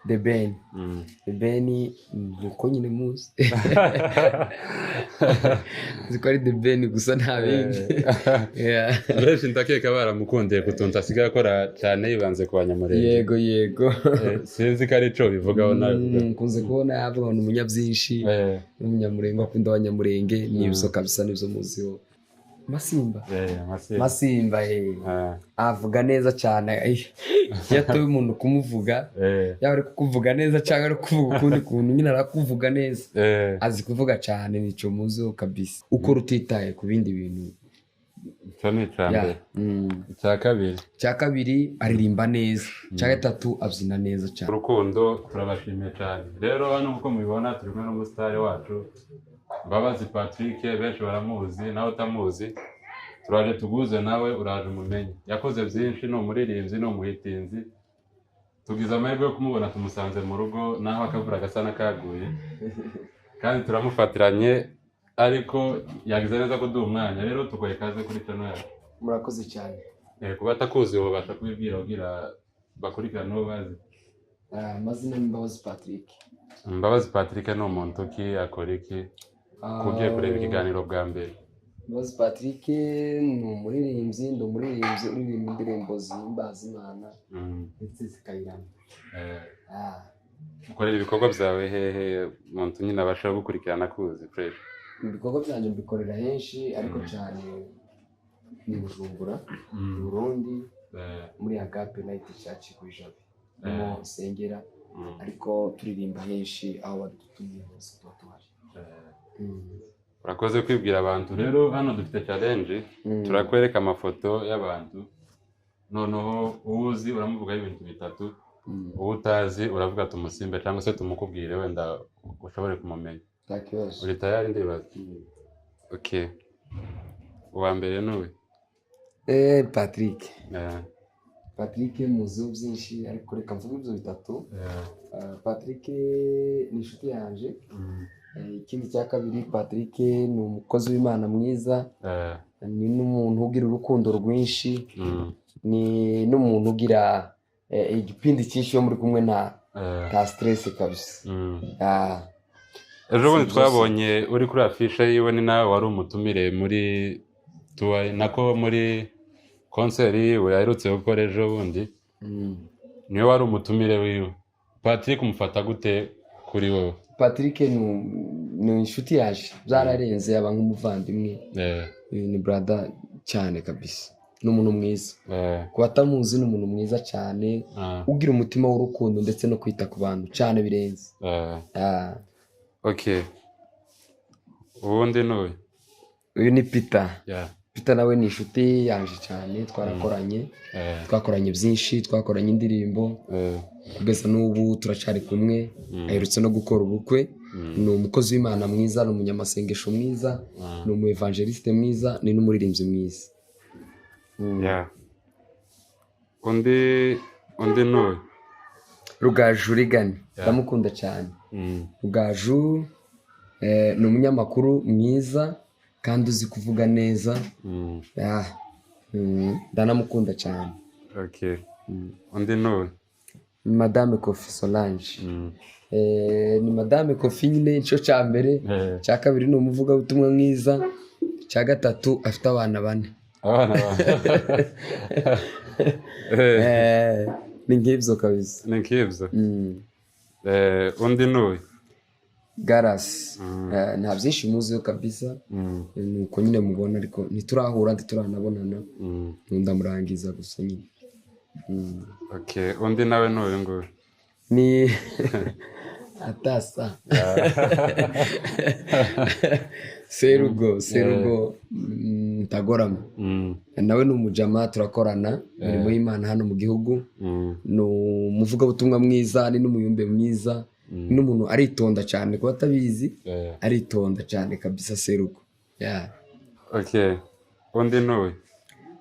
The Ben. The Ben nuko nyine muzi. Ziko ari The Ben gusa nta bindi. Benshi ndakeka baramukundiye kutunta asigaye akora cyane yibanze ku banyamurenge. Yego. Sinzi ko ari cyo bivugaho nawe. Kunze kubona yavuga ngo umunyabyinshi. N'umunyamurenge akunda abanyamurenge n'ibyo kabisa nibyo muziho. Masimba avuga neza cyane iyo atuye umuntu kumuvuga yaba ari kukuvuga neza cyangwa ari kuvuga ukundi kuntu nyine arakuvuga neza azi kuvuga cyane nicyo muziho kabisa uko rutitaye ku bindi bintu. Icyo ni icambere. Icya kabiri aririmba neza. Icya gatatu abyina neza cyane. Urukundo turabashimiye cyane. Rero hano nk'uko mubibona turi kumwe n'umusitari wacu Mbabazi Patrick, benshi baramuzi nawe utamuzi, turaje tuguze nawe uraje umumenye. Yakoze byinshi, ni umuririmbyi, ni umuhitinzi, tugize amahirwe yo kumubona tumusanze mu rugo naho akavura gasa n'akaguye kandi turamufatiranye ariko yagize neza ko duha umwanya. Rero tugoye kaze kuri channel yacu. Murakoze cyane. Kuba atakuzi ubu basha kubibwira ugira bakurikirana n'uwo bazi. Amazina ni Mbabazi Patrick. Mbabazi Patrick ni umuntu ki akora iki? Kugiye kureba ikiganiro bwa mbere. Mbabazi Patrick ni umuririmbyi, uririmba indirimbo zihimbaza Imana ndetse zikayirama. Ukorera ibikorwa byawe hehe umuntu nyine abasha gukurikirana kuzi fresh? Ibikorwa byanjye mbikorera henshi ariko cyane ni Bujumbura, Burundi, muri Agape Night Church ku Jabe. Mo sengera ariko turirimba henshi aho badutumiye hose tuhari. Urakoze kwibwira abantu. Rero hano dufite challenge, turakwereka amafoto y'abantu, noneho uzi uramuvuga ibintu bitatu, utazi uravuga tumusimbe cyangwa se tumukubwire wenda ushobore kumumenya. Takiyoze. Uri tayari ndibaza? Okay. Uwa mbere nuwe? Patrick. Patrick muzi byinshi ariko reka mvuge ibyo bitatu. Patrick ni inshuti yanje. Ikindi cya kabiri, Patrick ni umukozi w'Imana mwiza, ni n'umuntu ugira urukundo rwinshi, ni n'umuntu ugira igipindi cyinshi yo muri kumwe nta stress kabisa. Ejo bundi twabonye uri kuri afishe yiwe, ni nawe wari umutumire muri tour nako muri concert yiwe yaherutse gukora ejo bundi. Niwe wari umutumire wiwe. Patrick umufata gute kuri wowe? Patrick ni inshuti yaje, byararenze aba nk'umuvandimwe. Ni brother cyane kabisa, n'umuntu mwiza. Kuba atamuzi ni umuntu mwiza cyane, ugira umutima w'urukundo ndetse no kwita ku bantu cyane birenze. Okay. Ubundi nuwe? Uyu ni Peter. Peter nawe ni inshuti yanje cyane, twakoranye byinshi, twakoranye indirimbo, kugeza n'ubu turacari kumwe. Aherutse no gukora ubukwe. Ni umukozi w'Imana mwiza, ni umunyamasengesho mwiza, ni umuevangeliste mwiza, ni n'umuririmbyi mwiza. Undi nuwe? Rugaju Rigani, ndamukunda cyane. Rugaju ni umunyamakuru mwiza kandi uzi kuvuga neza. Ndanamukunda cyane. Okay. Undi nuwe? Madame Kofi Solange. Ni Madame Kofi nyine cyo cya mbere. Cya kabiri ni umuvugabutumwa mwiza. Cya gatatu afite abana 4. Ni nk'ibyo kabisa. Ni nk'ibyo. Undi nuwe? Garas. Nta byinshi muziho kabisa. Nuko nyine mubona ariko ntiturahura ntituranabonana. Ndamurangiza gusa nyine. Okay. Undi nawe nuwe ngo? Ni Atasa. Serugo Ntagorama. Nawe ni umujama turakorana imirimo y'Imana hano mu gihugu. Ni umuvugabutumwa mwiza, ni n'umuyumbe mwiza, ni n'umuntu aritonda cyane kuba atabizi. Aritonda cyane kabisa Serugo. Okay. Undi nuwe?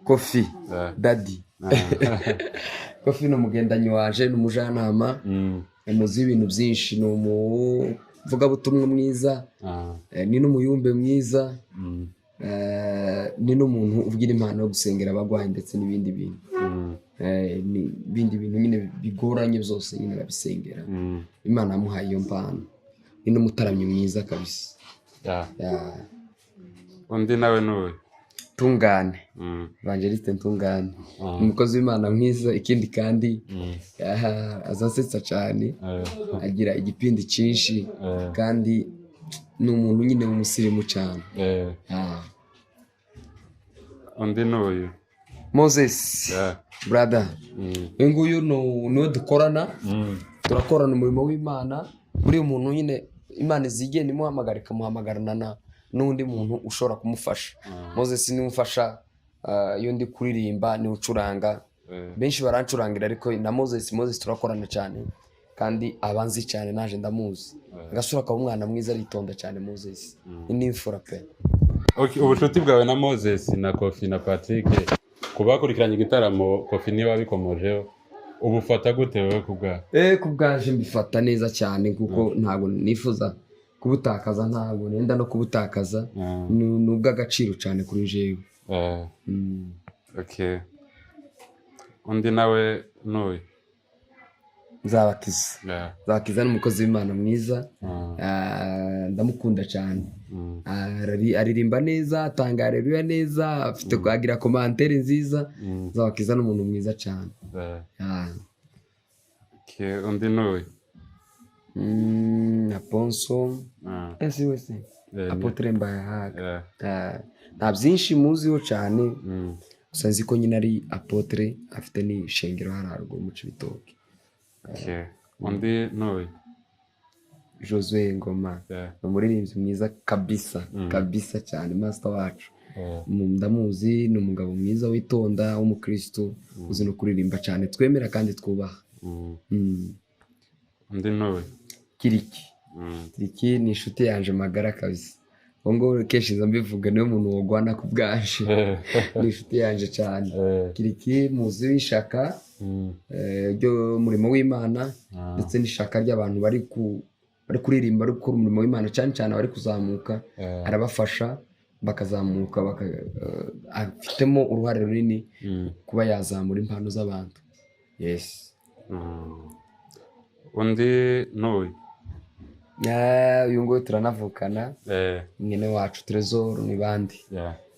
Kofi Daddy. Kofi ni umugendanyi waje, ni umujyanama, muzi ibintu byinshi, ni umuvugabutumwa mwiza, ni n'umuyumbe mwiza, ni n'umuntu ugira impano yo gusengera abagwayi ndetse n'ibindi bintu. ibindi bintu nyine bigoranye byose nyine arabisengera. Imana yamuhaye iyo mpano, ni n'umutaramyi mwiza kabisa. Undi nawe n'uwe Ntungane, Evangeliste Ntungane, umukozi w'Imana mwiza. Ikindi kandi azasetsa cyane, agira igipindi cyinshi, kandi ni umuntu nyine w'umusirimu cyane. Undi n'uyu Moses, brother, uyu nguyu niwe dukorana, turakorana umurimo w'Imana. Buri muntu nyine Imana izigenda imuhamagara ikamuhamagarana n'undi muntu ushobora kumufasha. Moses niwe umfasha iyo ndi kuririmba, niwe ucuranga. Benshi barancurangira, ariko na Moses turakorana cyane, kandi abanzi cyane naje ndamuzi. Agasura akaba umwana mwiza, aritonda cyane. Moses ni imfura pe. Ubucuti bwawe na Moses na Kofi na Patrick, kubakurikiranye igitaramo, Kofi niwe wabikomojeho, ubufata gute wewe kubwawe? Kubwaje mbifata neza cyane, kuko ntabwo nifuza kubutakaza, ntabwo nenda no kubutakaza. Ni ubw'agaciro cyane kuri jewe. Undi nawe n'uyu Nzabakiza, n'umukozi w'Imana mwiza. Ndamukunda cyane, aririmba neza, atanga haleluya neza, afite kugira komantere nziza. Nzabakiza n'umuntu mwiza cyane. Undi n'uyu Aponso, Apotre Mbayahaga. Nta byinshi muziho cyane, gusa nzi ko nyine ari Apotre, afite n'ishengero hararwo mu Cibitoke. Undi n'uyu Josué Ngoma, umuririmbyi mwiza kabisa cyane, master wacu. Ndamuzi, ni umugabo mwiza witonda, w'umukristo, uzi no kuririmba cyane, twemera kandi twubaha. Undi n'uyu Kiriki ni inshuti yanje magara kabisa. Ngo kenshi nza mbivuga, niwe muntu wogwana ku bwaje. Ni inshuti yanje cyane. Kiriki muzi w'ishaka ryo murimo w'Imana, ndetse n'ishaka ry'abantu bari kuririmba, bari gukora umurimo w'Imana, cyane cyane bari kuzamuka. Arabafasha bakazamuka, afitemo uruhare runini kuba yazamura impano z'abantu. Undi n'uyu uyu nguyu turanavukana, mwene wacu Trezor Nibandi,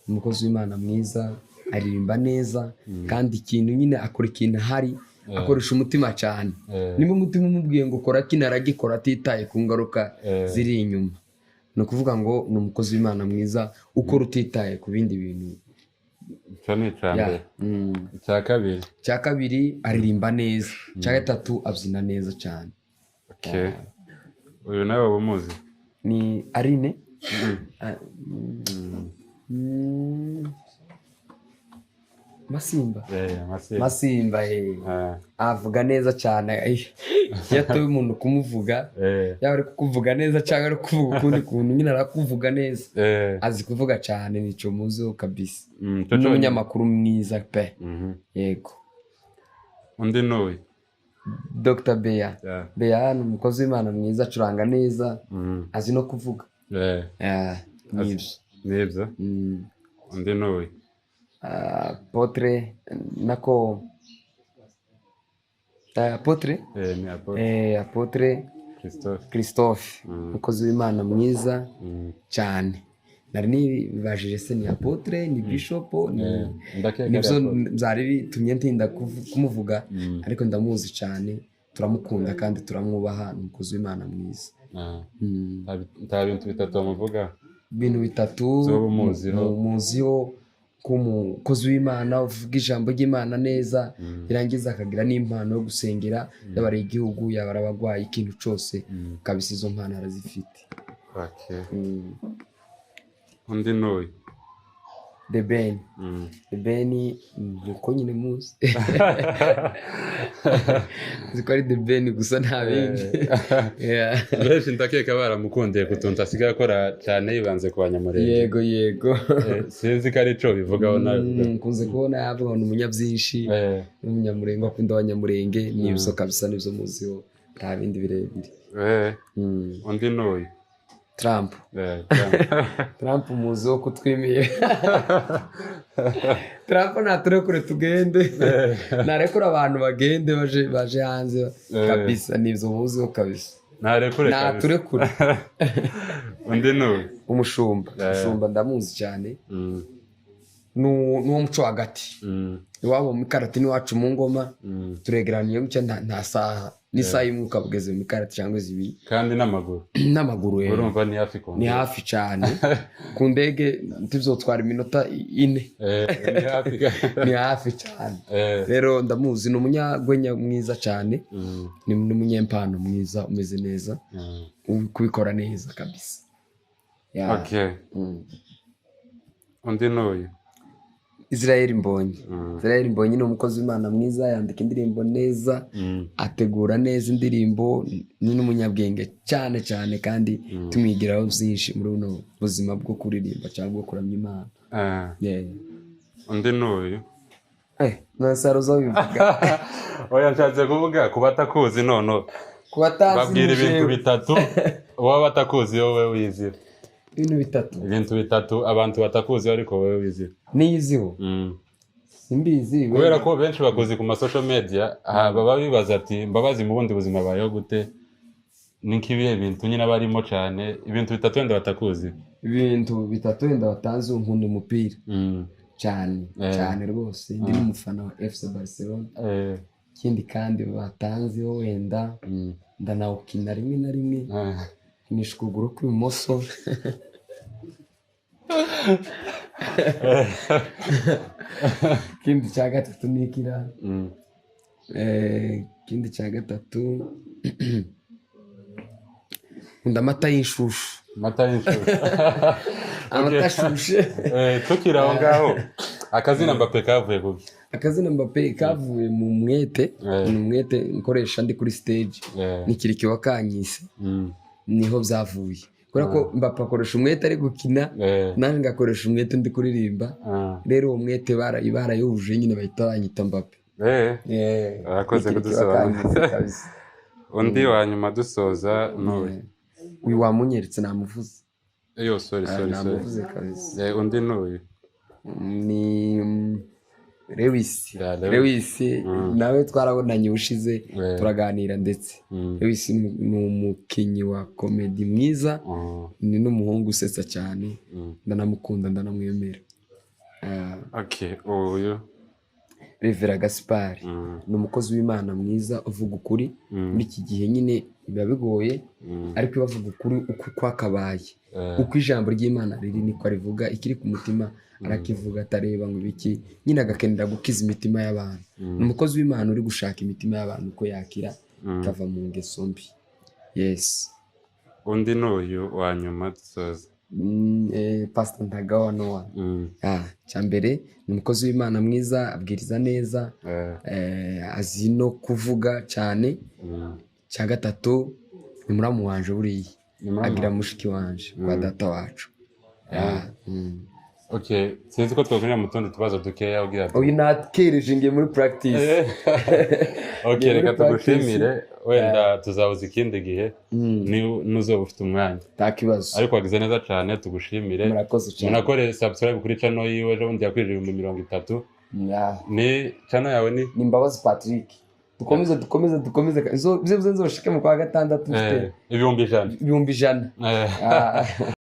umukozi w'Imana mwiza, aririmba neza, kandi ikintu nyine akora ikintu ahari, akoresha umutima cyane. Niba umutima umubwiye ngo kora kino, aragikora atitaye ku ngaruka ziri inyuma. Ni ukuvuga ngo ni umukozi w'Imana mwiza ukora utitaye ku bindi bintu. Icya kabiri aririmba neza. Icya gatatu abyina neza cyane. Uyu nawe wumuzi ni Arine. Masimba avuga neza cyane. Iyo atoye umuntu kumuvuga, yaba ari kukuvuga neza cyangwa ari kuvuga ukundi kuntu, nyine arakuvuga neza. Azi kuvuga cyane, nico muziho kabisa. N'umunyamakuru mwiza pe. Yego. Undi n'uyu Dr. Beya ni umukozi w'Imana mwiza, acuranga neza, azi no kuvuga. Nibyo. Undi n'uyu Apotre Apotre Christophe, umukozi w'Imana mwiza cyane. Nari nibajije se ni Apotre, ni Bishop, nibyo byari bitumye ntinda kumuvuga, ariko ndamuzi cyane, turamukunda kandi turamwubaha. Ni umukozi w'Imana mwiza. Nta bintu bitatu bamuvuga? Ibintu bitatu muziho, k'umukozi w'Imana uvuga ijambo ry'Imana neza, irangiza akagira n'impano yo gusengera, yaba ari igihugu, yaba ari abagwayi, ikintu cyose kabisa, izo mpano arazifite. Undi n'uyu The Ben, nuko nyine muzi. Ziko ari The Ben gusa nta bindi. Benshi ndakeka baramukundiye kutunta asigaye akora cyane yibanze ku Banyamurenge. Yego. Sinzi ko ari cyo bivugaho nawe. Nkunze kubona yavuga ngo umunyabyinshi, n'umunyamurenge akunda Abanyamurenge, nibyo kabisa, nibyo muziho, nta bindi birebire. Undi n'uyu Trump muzi wo kutwimiye. Trump naturekure tugende narekura abantu bagende baje hanze kabisa nivyo muziho kabisa naturekure undi nuwe umushumba ndamuzi cyane n'uwo muco hagati iwabo mu karate n'iwacu mu ngoma turegeraniye gutya nta saha n'isaha imwe ukabugeze mu karate cyangwa zibiri kandi n'amaguru urumva ni hafi cyane ku ndege tuzotwara iminota 4 ni hafi cyane rero ndamuzi ni umunyagwenya mwiza cyane ni n'umunyempano mwiza umeze neza kubikora neza kabisa okay undi nuyu Israel Mbonyi ni umukozi w'Imana mwiza yandika indirimbo neza ategura neza indirimbo ni n'umunyabwenge cyane cyane kandi tumwigiraho byinshi muri uno buzima bwo kuririmba cyangwa bwo kuramya Imana undi nuyu nasaruza bivuga oya nshatse kuvuga kubatakuzi none babwira ibintu bitatu waba batakuzi wowe wizira ibintu bitatu abantu batakuzi ariko wowe wizira niyiziho simbizi kubera ko benshi bakuzi ku social media baba bibaza ati mbabazi mu bundi buzima bayo gute ninkibiye bintu nyine barimo cyane ibintu bitatu wenda batakuzi wenda batanze nkunda umupira cyane rwose ndi n'umufana wa FC Barcelona ikindi kandi batanzeho wenda ndanawukina rimwe na rimwe nisha ukuguru kw'ibumoso ikindi cya gatatu ni ikira ikindi cya gatatu nkunda amata y'inshushu amata ashushe tukiri aho ngaho akazina Mbappe kavuye kuki akazina Mbappe kavuye mu mwete nkoresha ndi kuri stage nikiriki wakanyise niho byavuye kubera ko Mbappe akoresha umwete ari gukina nanjye ngakoresha umwete ndi kuririmba rero uwo mwete barayuje nyine bahita banyita Mbappe arakoze kudusobanurira undi wa nyuma dusoza nuwe uyu wamunyeretse namuvuze sorry namuvuze kabisa undi nuyu ni Lewis nawe twarabonanye ushize turaganira ndetse Lewis ni umukinyi wa comedy mwiza ni n'umuhungu usetsa cyane ndanamukunda ndanamwemera uyu Revera Gaspard ni umukozi w'Imana mwiza uvuga ukuri muri iki gihe nyine biba bigoye ariko bavuga ukuri uko kwakabaye uko ijambo ry'Imana riri niko rivuga ikiri ku mutima arakivuga atareba ngo biki nyine agakenera gukiza imitima y'abantu ni umukozi w'Imana uri gushaka imitima y'abantu uko yakira ikava mu ngeso mbi undi n'uyu wa nyuma dusoza Pastor Ntagawa Noah cyambere ni umukozi w'Imana mwiza abwiriza neza azi no kuvuga cyane cya gatatu ni muramu wanje buriya agira mushiki wanje kwa data wacu sinzi ko twakwinjira mu tundi tubazo dukeya ubwira uyu nakereje ngiye muri practice reka tugushimire wenda tuzabuza ikindi gihe nuzoba ufite umwanya nta kibazo ariko wagize neza cyane tugushimire munakore subscribe kuri channel yiwe ejo bundi yakwije 30,000 ni channel yawe ni Mbabazi Patrick dukomeze byibuze nzoshike mu kwa gatandatu ibihumbi ijana